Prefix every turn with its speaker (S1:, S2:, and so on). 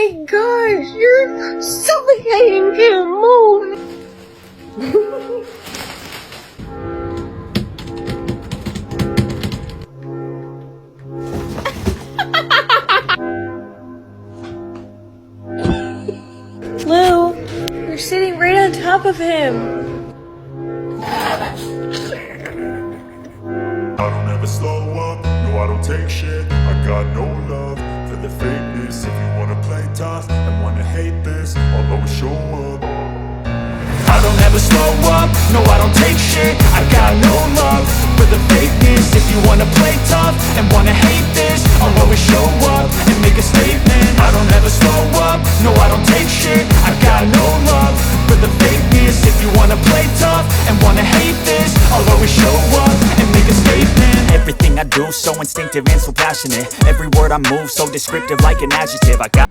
S1: my gosh, you're suffocating him. Move. Lou, you're sitting right on top of him.
S2: I don't ever slow up, no I don't take shit. I got no love for the fakeness. If you wanna play tough and wanna hate this, I'll always show up. I don't ever slow up, no I don't take shit. I got no love for the fakeness. If you wanna play tough and wanna hate this, I'll always show up and make a statement. I don't ever slow up, no I don't take shit. I got no love for the fakeness. If you wanna play tough and wanna hate this, I'll always show up and make a statement.
S3: Everything I do so instinctive and so passionate. Every word I move so descriptive like an adjective. I got